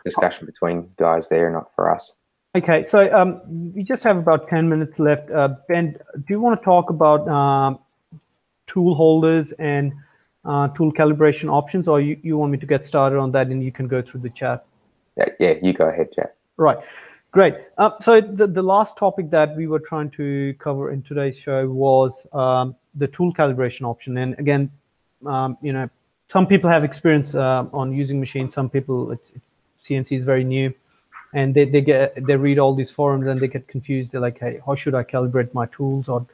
discussion between guys there, not for us. Okay, so we just have about 10 minutes left. Ben, do you want to talk about tool holders and tool calibration options, or you want me to get started on that and you can go through the chat? Yeah, you go ahead, Jack. Right. Great. So the last topic that we were trying to cover in today's show was the tool calibration option. And again, you know, some people have experience on using machines. Some people, CNC is very new, and they read all these forums and they get confused. They're like, hey, how should I calibrate my tools, or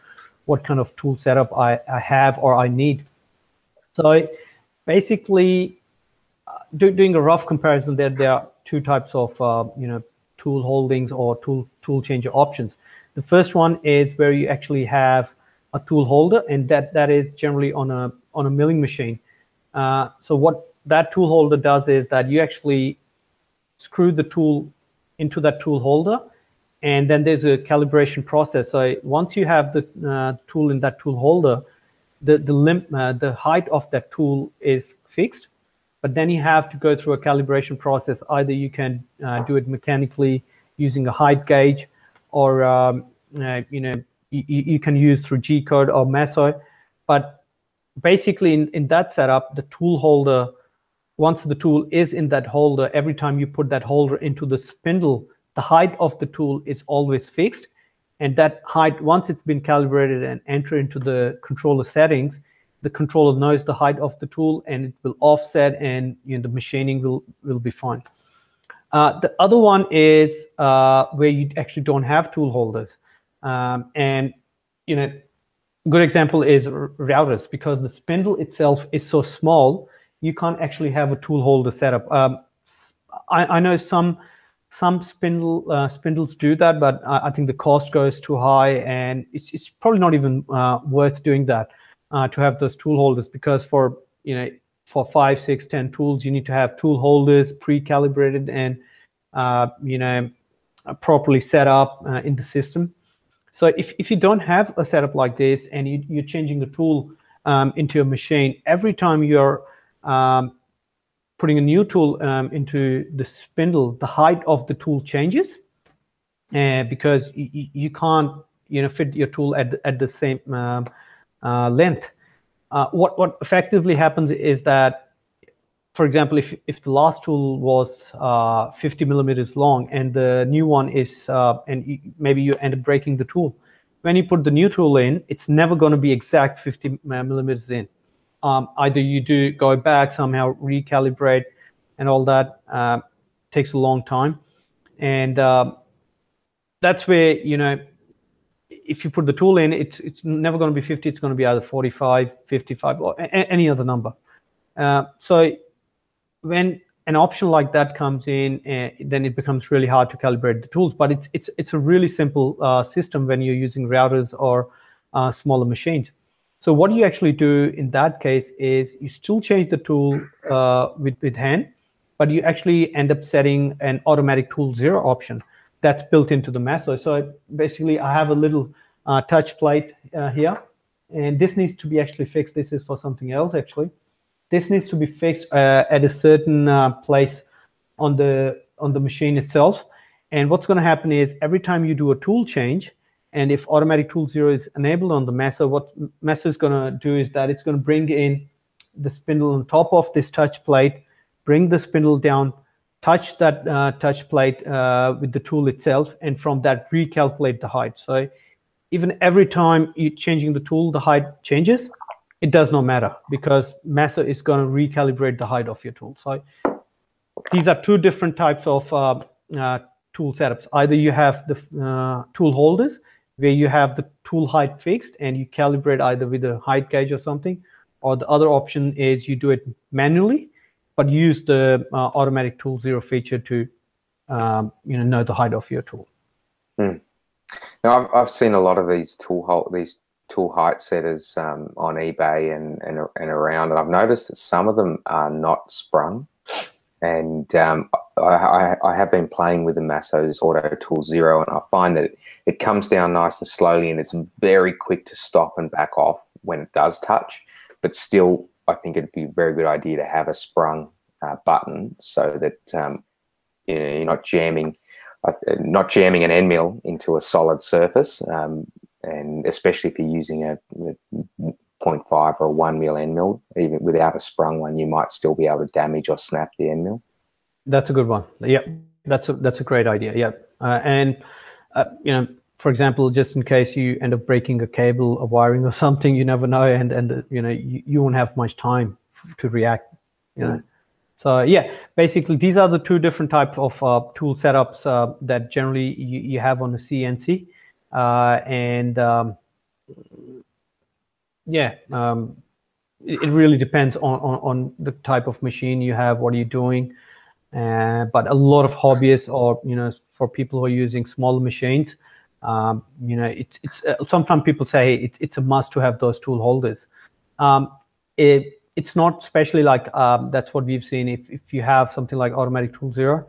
what kind of tool setup I have or I need? So basically, doing a rough comparison, there are two types of you know, tool holdings or tool changer options. The first one is where you actually have a tool holder, and that is generally on a milling machine. So what that tool holder does is that you actually screw the tool into that tool holder, and then there's a calibration process. So once you have the tool in that tool holder, the height of that tool is fixed. But then you have to go through a calibration process. Either you can do it mechanically using a height gauge, or you know, you can use through G-code or Meso. But basically, in that setup, the tool holder, once the tool is in that holder, every time you put that holder into the spindle, the height of the tool is always fixed. And that height, once it's been calibrated and entered into the controller settings, the controller knows the height of the tool, and it will offset, and you know, the machining will be fine. The other one is where you actually don't have tool holders, and you know, a good example is routers, because the spindle itself is so small, you can't actually have a tool holder setup. I know some spindles do that, but I think the cost goes too high, and it's probably not even worth doing that. To have those tool holders, because for, you know, for 5, 6, 10 tools, you need to have tool holders pre-calibrated and you know, properly set up in the system. So if you don't have a setup like this, and you're changing the tool into a machine, every time you're putting a new tool into the spindle, the height of the tool changes, because you can't, you know, fit your tool at the same length. What effectively happens is that, for example, if the last tool was 50 millimeters long, and the new one is, maybe you end up breaking the tool, when you put the new tool in, it's never going to be exact 50 millimeters in. Either you go back somehow, recalibrate, and all that takes a long time, and that's where, you know, if you put the tool in, it's never going to be 50. It's going to be either 45, 55, or any other number. So when an option like that comes in, then it becomes really hard to calibrate the tools. But it's a really simple system when you're using routers or smaller machines. So what you actually do in that case is you still change the tool with hand, but you actually end up setting an automatic tool 0 option that's built into the Meso. So basically, I have a little touch plate here, and this needs to be actually fixed. This is for something else, actually. This needs to be fixed at a certain place on the machine itself. And what's going to happen is, every time you do a tool change, and if automatic tool 0 is enabled on the Meso, what Meso is going to do is that it's going to bring in the spindle on top of this touch plate, bring the spindle down, touch that touch plate with the tool itself, and from that recalculate the height. So even every time you're changing the tool, the height changes, it does not matter, because Meso is going to recalibrate the height of your tool. So these are two different types of tool setups. Either you have the tool holders, where you have the tool height fixed and you calibrate either with a height gauge or something, or the other option is you do it manually, but use the automatic tool 0 feature to you know the height of your tool. Now, I've seen a lot of these tool height setters on eBay and around, and I've noticed that some of them are not sprung. And I have been playing with the Meso's Auto Tool 0, and I find that it comes down nice and slowly, and it's very quick to stop and back off when it does touch. But still, I think it'd be a very good idea to have a sprung button, so that you know, you're not jamming an end mill into a solid surface, and especially if you're using a 0.5 or a 1 mil end mill. Even without a sprung one, you might still be able to damage or snap the end mill. That's a good one. Yeah, That's a great idea. Yeah, and you know, for example, just in case you end up breaking a cable, a wiring, or something, you never know, and you know, you won't have much time to react. You know, so yeah, basically these are the two different types of tool setups that generally you have on the CNC, and yeah. It really depends on the type of machine you have, what are you doing. But a lot of hobbyists, or you know, for people who are using smaller machines, you know, it's sometimes people say it's a must to have those tool holders. It's not, especially like that's what we've seen. If you have something like automatic tool zero,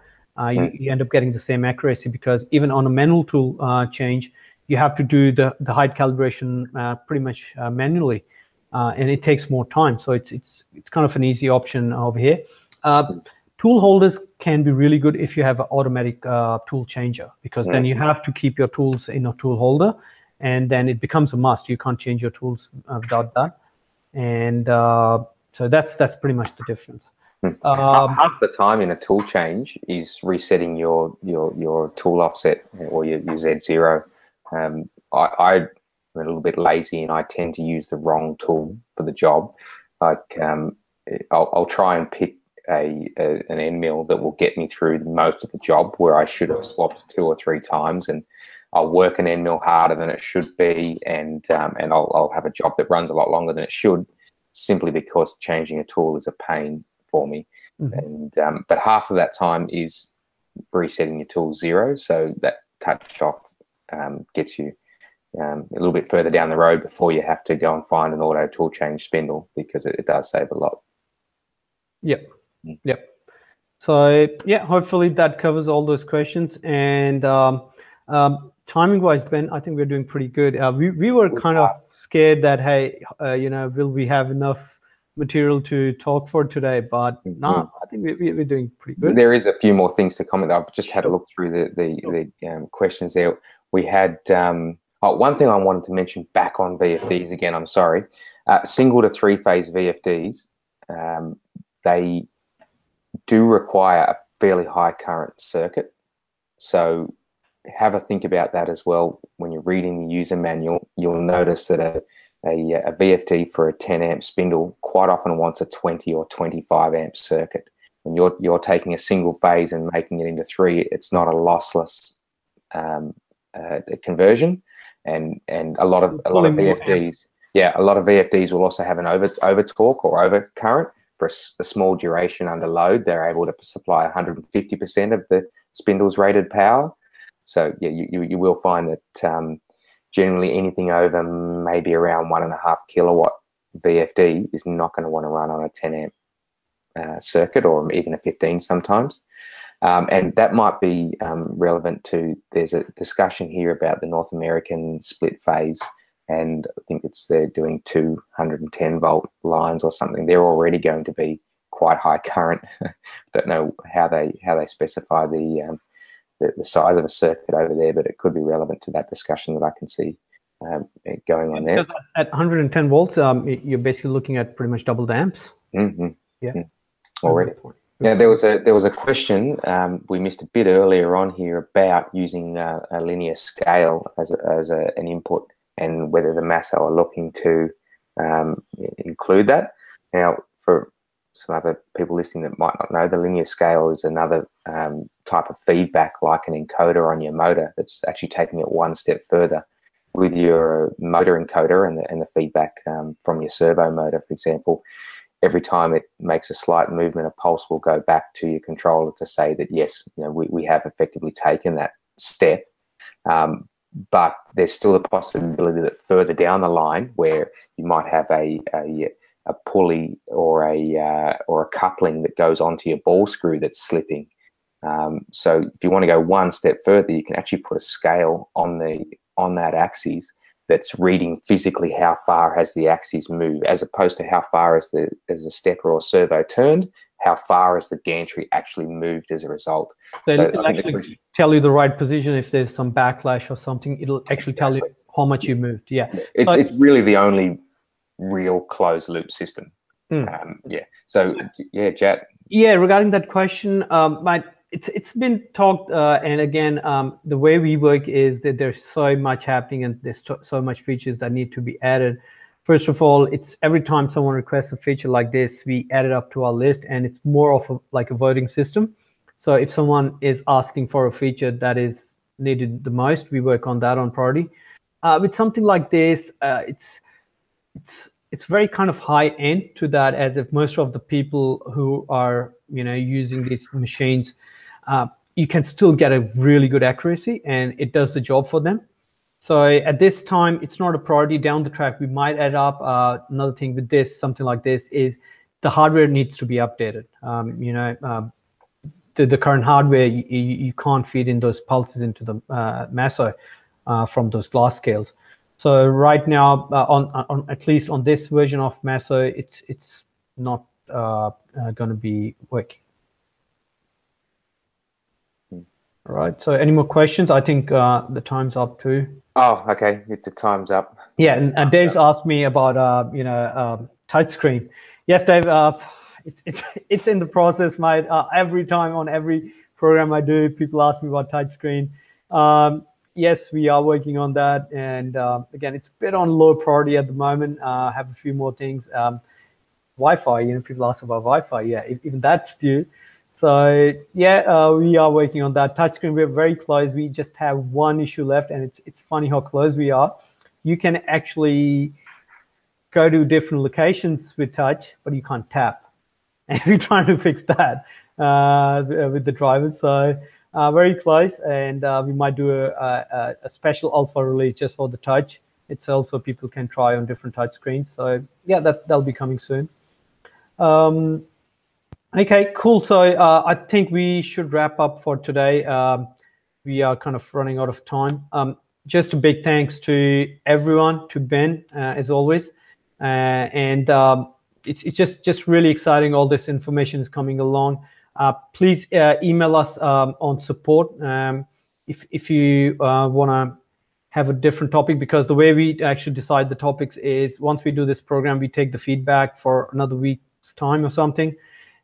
you end up getting the same accuracy, because even on a manual tool change, you have to do the height calibration pretty much manually. And it takes more time, so it's kind of an easy option over here. Tool holders can be really good if you have an automatic tool changer, because then you have to keep your tools in a tool holder, and then it becomes a must. You can't change your tools without that, and so that's pretty much the difference. Half the time in a tool change is resetting your tool offset or your Z0. I'm a little bit lazy, and I tend to use the wrong tool for the job. Like I'll try and pick an end mill that will get me through most of the job, where I should have swapped 2 or 3 times, and I'll work an end mill harder than it should be, and I'll have a job that runs a lot longer than it should, simply because changing a tool is a pain for me. And but half of that time is resetting your tool 0, so that touch off gets you a little bit further down the road before you have to go and find an auto tool change spindle, because it does save a lot. Yep. Yep. So yeah, hopefully that covers all those questions. And timing wise, Ben, I think we're doing pretty good. We were kind of scared that, hey, you know, will we have enough material to talk for today? But no, I think we're doing pretty good. There is a few more things to comment. I've just had a look through the questions there. We had one thing I wanted to mention back on VFDs again. I'm sorry, single to 3-phase VFDs. They do require a fairly high current circuit, so have a think about that as well when you're reading the user manual. You'll notice that a VFD for a 10 amp spindle quite often wants a 20 or 25 amp circuit. When you're taking a single phase and making it into 3, it's not a lossless conversion, and a lot of VFDs, a lot of VFDs will also have an over torque or over current. For a small duration under load, they're able to supply 150% of the spindle's rated power. So yeah, you will find that generally anything over maybe around 1.5 kilowatt VFD is not going to want to run on a 10 amp circuit, or even a 15 sometimes. And that might be relevant to, there's a discussion here about the North American split phase, and I think they're doing 210 volt lines or something. They're already going to be quite high current. Don't know how they specify the size of a circuit over there, but it could be relevant to that discussion that I can see going on there. At 110 volts, you're basically looking at pretty much double the amps. Already. Now there was a question we missed a bit earlier on here about using a linear scale as an input, and whether the Masso are looking to include that. Now, for some other people listening that might not know, the linear scale is another type of feedback, like an encoder on your motor, that's actually taking it one step further. With your motor encoder and the feedback from your servo motor, for example, every time it makes a slight movement, a pulse will go back to your controller to say that, yes, you know, we have effectively taken that step. But there's still the possibility that further down the line, where you might have a pulley or a coupling that goes onto your ball screw that's slipping. So if you want to go one step further, you can actually put a scale on that axis that's reading physically how far has the axis moved, as opposed to how far has the stepper or servo turned, how far has the gantry actually moved as a result. So it'll actually tell you the right position. If there's some backlash or something, it'll actually tell you how much you moved. Yeah, it's really the only real closed loop system. So yeah, Jat. Yeah, regarding that question, it's been talked, and again, the way we work is that there's so much happening and there's so much features that need to be added. First of all, it's every time someone requests a feature like this, we add it up to our list, and it's more of like a voting system. So if someone is asking for a feature that is needed the most, we work on that on priority. With something like this, it's very kind of high end to that, as if most of the people who are using these machines, you can still get a really good accuracy, and it does the job for them. So at this time, it's not a priority. Down the track, we might add up. Another thing with this, something like this, is the hardware needs to be updated. The current hardware, you can't feed in those pulses into the masso from those glass scales. So right now, on at least on this version of masso, it's not going to be working. All right. So any more questions? I think the time's up too. Oh, okay. If the time's up. Yeah, and Dave's asked me about touchscreen. Yes, Dave. It's in the process, mate. Every time on every program I do, people ask me about touchscreen. Yes, we are working on that, and again, it's a bit on low priority at the moment. Have a few more things. Wi-Fi. People ask about Wi-Fi. Yeah, even that's due. So yeah, we are working on that. Touchscreen, we're very close. We just have one issue left, and it's funny how close we are. You can actually go to different locations with touch, but you can't tap. And we're trying to fix that with the drivers. So very close, and we might do a special alpha release just for the touch itself, so people can try on different touch screens. So yeah, that'll be coming soon. Okay, cool. So I think we should wrap up for today. We are kind of running out of time. Just a big thanks to everyone, to Ben, as always. And it's just really exciting. All this information is coming along. Please email us on support if you want to have a different topic, because the way we actually decide the topics is once we do this program, we take the feedback for another week's time or something,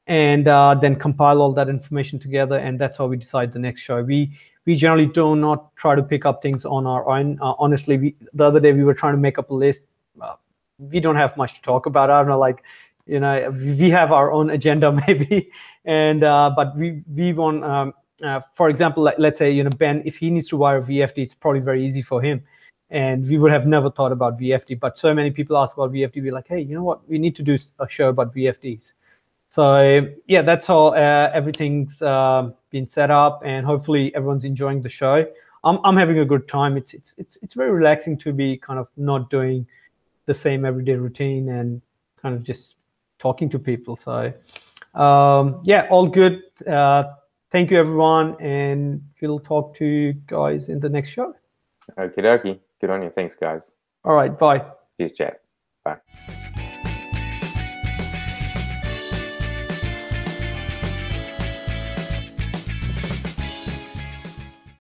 and then compile all that information together, and that's how we decide the next show. We generally do not try to pick up things on our own. Honestly, the other day we were trying to make up a list. We don't have much to talk about. I don't know, we have our own agenda maybe, and but we want, for example, let's say Ben, if he needs to wire VFD, it's probably very easy for him, and we would have never thought about VFD. But so many people ask about VFD, we're like, hey, you know what? We need to do a show about VFDs. So yeah, that's how everything's been set up, and hopefully everyone's enjoying the show. I'm having a good time. It's very relaxing to be kind of not doing the same everyday routine and kind of just talking to people. So yeah, all good. Thank you, everyone, and we'll talk to you guys in the next show. Okie dokie. Good on you. Thanks, guys. All right, bye. Cheers, chat. Bye.